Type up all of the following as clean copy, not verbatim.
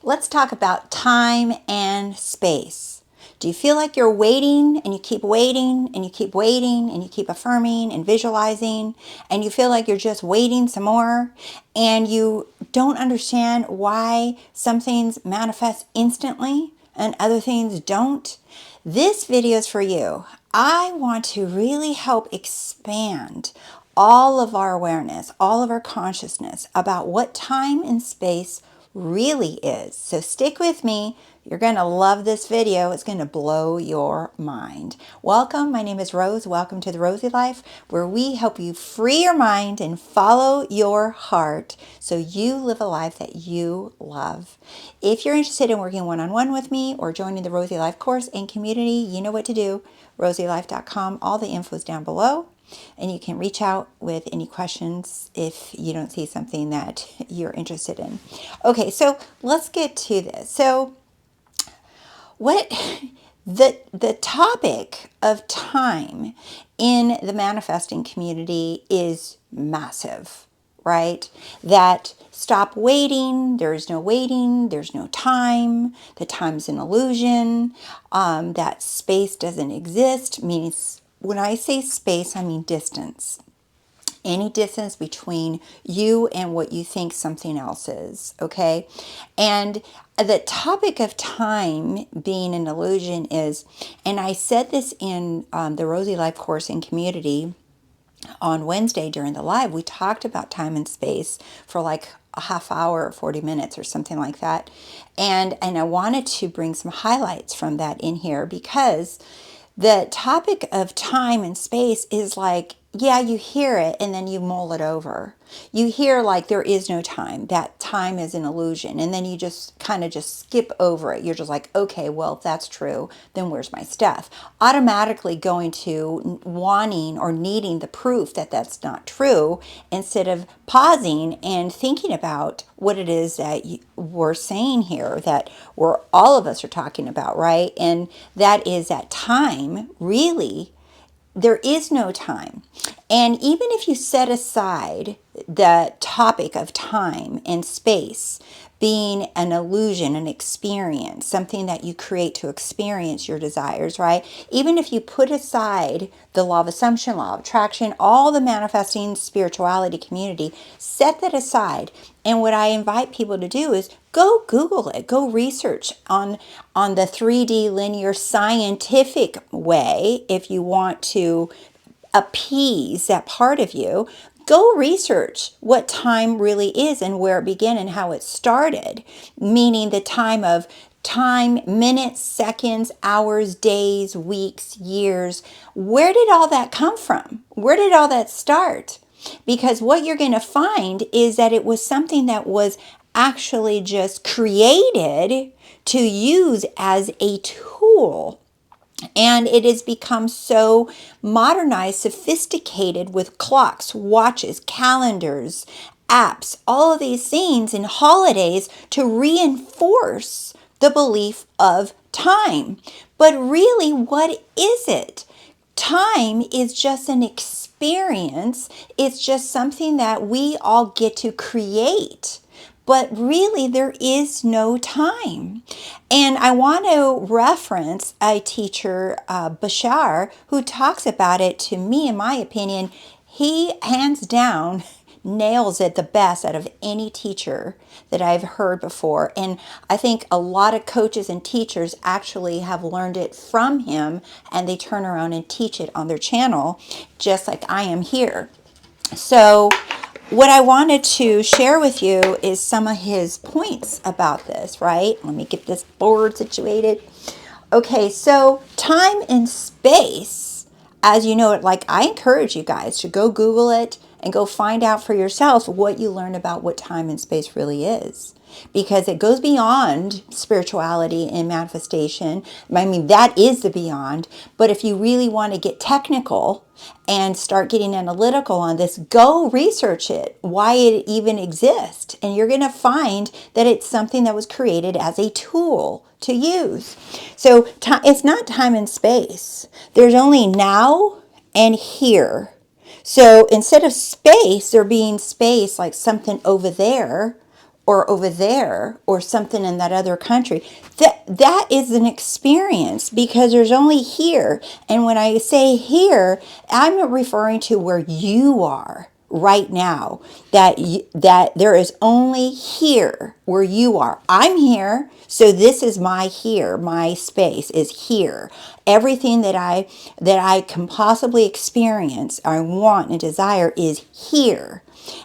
Let's talk about time and space. Do you feel like you're waiting and you keep waiting and you keep waiting and you keep affirming and visualizing and you feel like you're just waiting some more and you don't understand why some things manifest instantly and other things don't? This video is for you. I want to really help expand all of our awareness, all of our consciousness about what time and space really is. So stick with me. You're going to love this video. It's going to blow your mind. Welcome. My name is Rose. Welcome to The Rosey Life, where we help you free your mind and follow your heart so you live a life that you love. If you're interested in working one-on-one with me or joining the Rosey Life course and community, you know what to do. RoseyLife.com. All the info is down below. And you can reach out with any questions if you don't see something that you're interested in. Okay, so let's get to this. So what the topic of time in the manifesting community is massive, right? That stop waiting, there's no waiting, there's no time, the time's an illusion, that space doesn't exist, means when I say space, I mean distance. Any distance between you and what you think something else is, okay? And the topic of time being an illusion is, and I said this in the Rosey Life course and community on Wednesday during the live, we talked about time and space for like a half hour or 40 minutes or something like that. And I wanted to bring some highlights from that in here because the topic of time and space is like, yeah, you hear it and then you mull it over. You hear like there is no time, that time is an illusion, and then you just kind of just skip over it. You're just like, okay, well, if that's true, then where's my stuff? Automatically going to wanting or needing the proof that that's not true instead of pausing and thinking about what it is that we're saying here, that we're all of us are talking about, right? And that is that time really, there is no time. And even if you set aside the topic of time and space being an illusion, an experience, something that you create to experience your desires, right? Even if you put aside the law of assumption, law of attraction, all the manifesting spirituality community, set that aside. And what I invite people to do is go Google it, go research on the 3D linear scientific way if you want to appease that part of you. Go research what time really is and where it began and how it started, meaning the time of time, minutes, seconds, hours, days, weeks, years. Where did all that come from? Where did all that start? Because what you're going to find is that it was something that was actually just created to use as a tool. And it has become so modernized, sophisticated with clocks, watches, calendars, apps, all of these things and holidays to reinforce the belief of time. But really, what is it? Time is just an experience. It's just something that we all get to create. But really, there is no time. And I want to reference a teacher, Bashar, who talks about it. To me, in my opinion, he hands down nails it the best out of any teacher that I've heard before. And I think a lot of coaches and teachers actually have learned it from him, and they turn around and teach it on their channel, just like I am here. So what I wanted to share with you is some of his points about this, right? Let me get this board situated. Okay, so time and space, as you know it, like I encourage you guys to go Google it and go find out for yourself what you learn about what time and space really is. Because it goes beyond spirituality and manifestation. I mean, that is the beyond. But if you really want to get technical and start getting analytical on this, go research it, why it even exists. And you're going to find that it's something that was created as a tool to use. So it's not time and space. There's only now and here. So instead of space, there being space like something over there, or over there or something in that other country. That is an experience, because there's only here. And when I say here, I'm referring to where you are right now, that there is only here where you are. I'm here, so this is my here. My space is here. Everything that I can possibly experience, I want and desire, is here.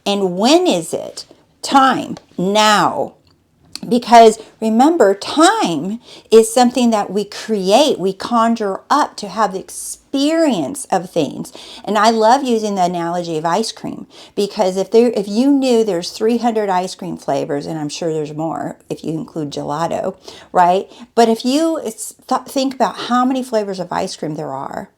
And when is it? Time, now. Because remember, time is something that we create, we conjure up to have the experience of things. And I love using the analogy of ice cream, because if you knew there's 300 ice cream flavors, and I'm sure there's more if you include gelato, right? But if you think about how many flavors of ice cream there are,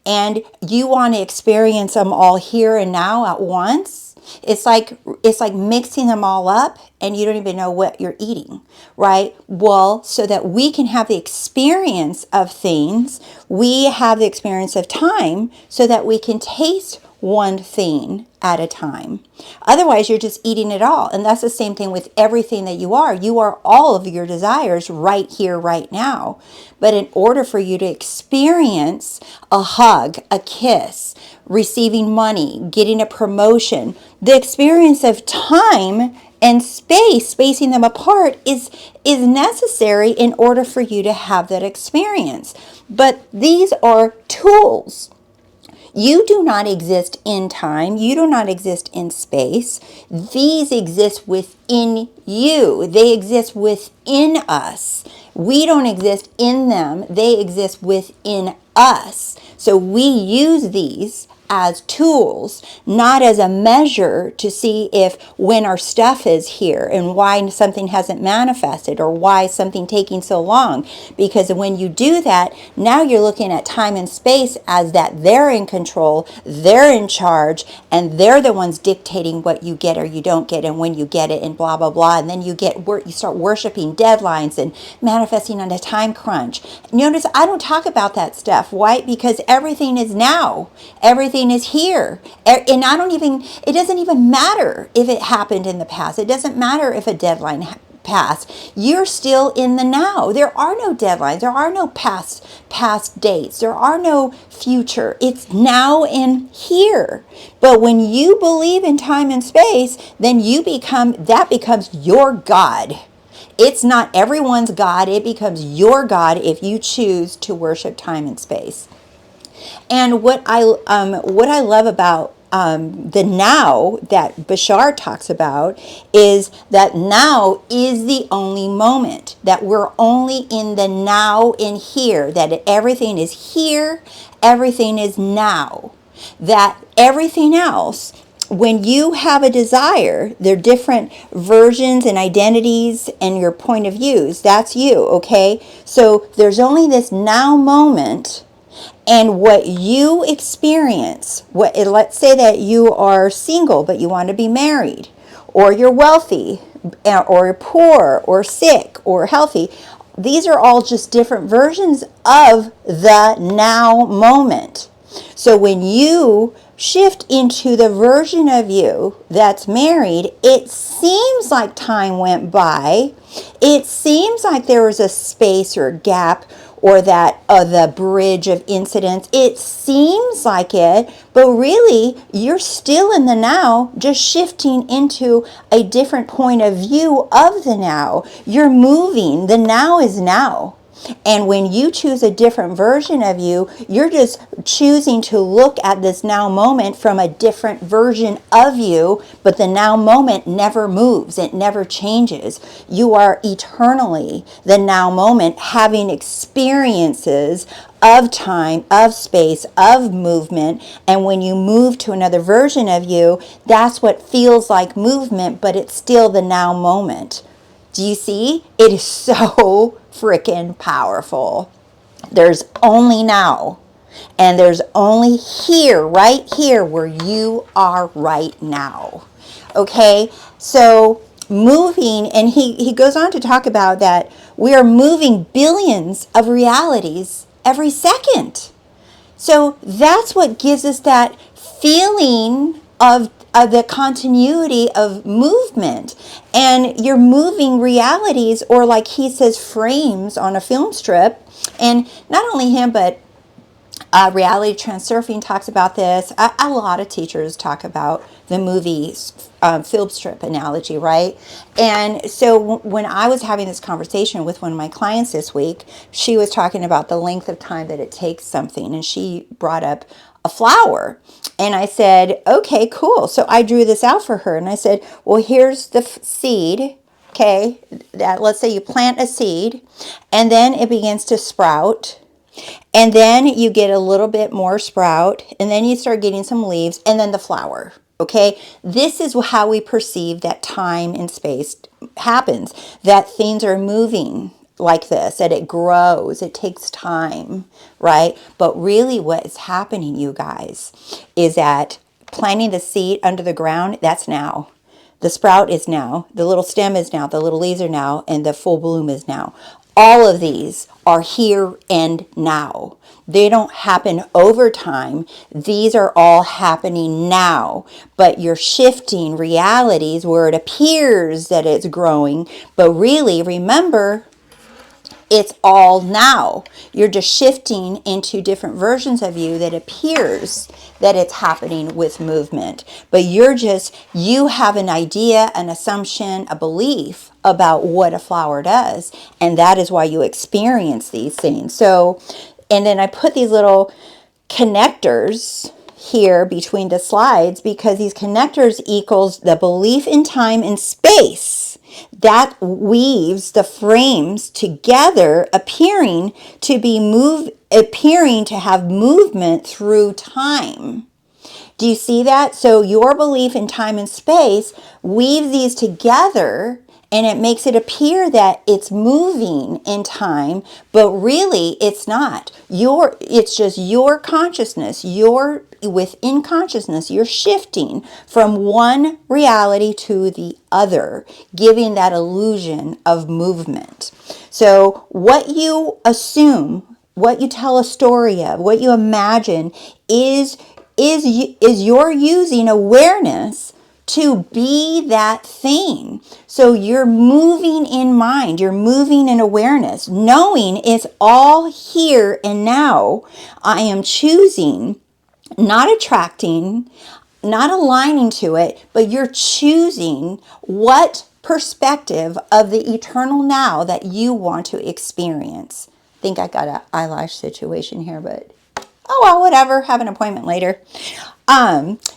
and you want to experience them all here and now at once, it's like mixing them all up and you don't even know what you're eating, right? Well, so that we can have the experience of things, we have the experience of time so that we can taste one thing at a time. Otherwise, you're just eating it all. And that's the same thing with everything that you are. You are all of your desires right here, right now. But in order for you to experience a hug, a kiss, receiving money, getting a promotion, the experience of time and space, spacing them apart, is necessary in order for you to have that experience. But these are tools. You do not exist in time. You do not exist in space. These exist within you. They exist within us. We don't exist in them. They exist within us. So we use these as tools, not as a measure to see if when our stuff is here and why something hasn't manifested or why something taking so long. Because when you do that, now you're looking at time and space as that they're in control, they're in charge, and they're the ones dictating what you get or you don't get and when you get it and blah, blah, blah. And then you start worshiping deadlines and manifesting on a time crunch. Notice I don't talk about that stuff. Why? Because everything is now. Everything is here. And it doesn't even matter if it happened in the past. It doesn't matter if a deadline passed. You're still in the now. There are no deadlines. There are no past dates. There are no future. It's now and here. But when you believe in time and space, then that becomes your God. It's not everyone's God. It becomes your God if you choose to worship time and space. And what I love about the now that Bashar talks about is that now is the only moment, that we're only in the now and here, that everything is here, everything is now, that everything else, when you have a desire, there are different versions and identities and your point of views. That's you, okay? So there's only this now moment. And what you experience, let's say that you are single but you want to be married, or you're wealthy, or poor, or sick, or healthy. These are all just different versions of the now moment. So when you shift into the version of you that's married, it seems like time went by. It seems like there was a space or gap, or that the bridge of incidents. It seems like it, but really you're still in the now, just shifting into a different point of view of the now. You're moving. The now is now. And when you choose a different version of you, you're just choosing to look at this now moment from a different version of you, but the now moment never moves. It never changes. You are eternally the now moment, having experiences of time, of space, of movement. And when you move to another version of you, that's what feels like movement, but it's still the now moment. Do you see? It is so freaking powerful. There's only now. And there's only here, right here, where you are right now. Okay? So moving, and he goes on to talk about that we are moving billions of realities every second. So that's what gives us that feeling of the continuity of movement, and you're moving realities, or like he says, frames on a film strip. And not only him, but reality transurfing talks about this. A lot of teachers talk about the movie film strip analogy, right? And so when I was having this conversation with one of my clients this week, she was talking about the length of time that it takes something, and she brought up a flower. And I said, okay, cool. So I drew this out for her, and I said, well, here's the seed. Okay, that, let's say you plant a seed, and then it begins to sprout, and then you get a little bit more sprout, and then you start getting some leaves, and then the flower. Okay, this is how we perceive that time and space happens, that things are moving like this, that it grows, it takes time, right? But really what is happening, you guys, is that planting the seed under the ground, that's now. The sprout is now, the little stem is now, the little leaves are now, and the full bloom is now. All of these are here and now. They don't happen over time. These are all happening now. But you're shifting realities where it appears that it's growing. But really, remember, it's all now. You're just shifting into different versions of you that appears that it's happening with movement. But you have an idea, an assumption, a belief about what a flower does. And that is why you experience these things. So, and then I put these little connectors here between the slides, because these connectors equals the belief in time and space that weaves the frames together, appearing to have movement through time. Do you see that? So your belief in time and space weaves these together, and it makes it appear that it's moving in time, but really it's not. It's just your consciousness. Within consciousness, you're shifting from one reality to the other, giving that illusion of movement. So what you assume, what you tell a story of, what you imagine is you're using awareness to be that thing. So you're moving in mind, you're moving in awareness, knowing it's all here and now. I am choosing, not attracting, not aligning to it, but you're choosing what perspective of the eternal now that you want to experience. I think I got an eyelash situation here, but oh well, whatever, have an appointment later.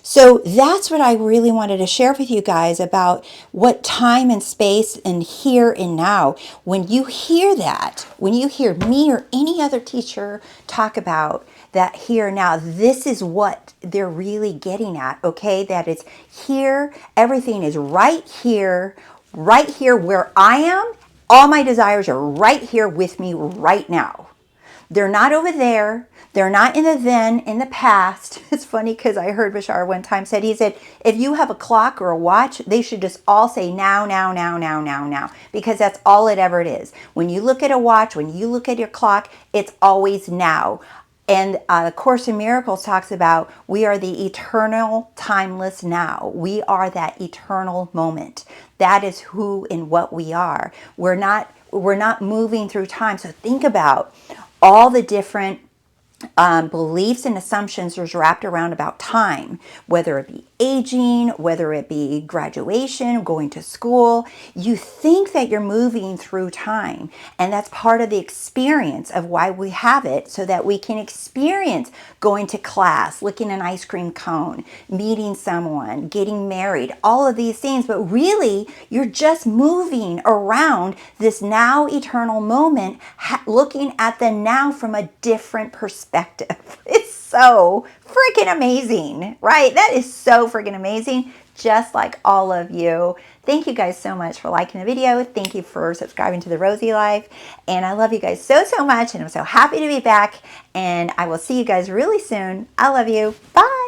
So that's what I really wanted to share with you guys about what time and space and here and now. When you hear that, when you hear me or any other teacher talk about that here and now, this is what they're really getting at, okay? That it's here, everything is right here where I am. All my desires are right here with me right now. They're not over there. They're not in the then, in the past. It's funny because I heard Bashar one time he said, if you have a clock or a watch, they should just all say now, now, now, now, now, now, because that's all it ever is. When you look at a watch, when you look at your clock, it's always now. And the Course in Miracles talks about we are the eternal, timeless now. We are that eternal moment. That is who and what we are. We're not moving through time. So think about all the different beliefs and assumptions there's wrapped around about time, whether it be aging, whether it be graduation, going to school. You think that you're moving through time, and that's part of the experience of why we have it, so that we can experience going to class, licking an ice cream cone, meeting someone, getting married, all of these things. But really, you're just moving around this now eternal moment, looking at the now from a different perspective. It's so freaking amazing, right? That is so freaking amazing, just like all of you. Thank you guys so much for liking the video. Thank you for subscribing to The Rosey Life. And I love you guys so, so much. And I'm so happy to be back. And I will see you guys really soon. I love you. Bye.